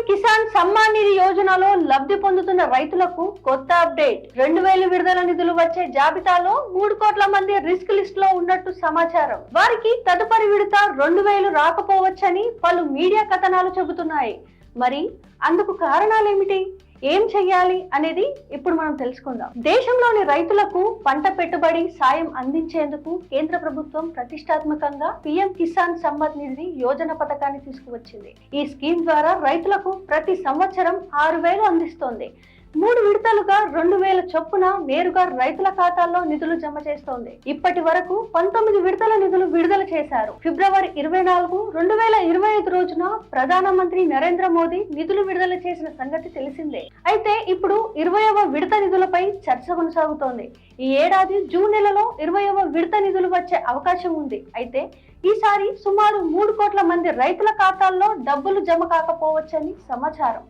కిసాన్ సమ్మాన్ నిధి యోజనలో లబ్ధి పొందుతున్న రైతులకు కొత్త అప్డేట్. 2000 విడుదల నిధులు వచ్చే జాబితాలో 3 కోట్ల మంది రిస్క్ లిస్ట్ లో ఉన్నట్టు సమాచారం. వారికి తదుపరి విడత 2000 రాకపోవచ్చని పలు మీడియా కథనాలు చెబుతున్నాయి. మరి అందుకు కారణాలేమిటి, ఏం చెయ్యాలి అనేది ఇప్పుడు మనం తెలుసుకుందాం. దేశంలోని రైతులకు పంట పెట్టుబడి సాయం అందించేందుకు కేంద్ర ప్రభుత్వం ప్రతిష్టాత్మకంగా పీఎం కిసాన్ సమ్మాన్ నిధి యోజన పథకాన్ని తీసుకువచ్చింది. ఈ స్కీమ్ ద్వారా రైతులకు ప్రతి సంవత్సరం 6000 అందిస్తోంది. 3 విడతలుగా 2000 చొప్పున నేరుగా రైతుల ఖాతాల్లో నిధులు జమ చేస్తోంది. ఇప్పటి వరకు 19 విడతల నిధులు విడుదల చేశారు. ఫిబ్రవరి 24, 2025 రోజున ప్రధానమంత్రి నరేంద్ర మోదీ నిధులు విడుదల చేసిన సంగతి తెలిసిందే. అయితే ఇప్పుడు 20వ విడత నిధులపై చర్చ కొనసాగుతోంది. ఈ ఏడాది జూన్ నెలలో 20వ విడత నిధులు వచ్చే అవకాశం ఉంది. అయితే ఈసారి సుమారు 3 కోట్ల మంది రైతుల ఖాతాల్లో డబ్బులు జమ కాకపోవచ్చని సమాచారం.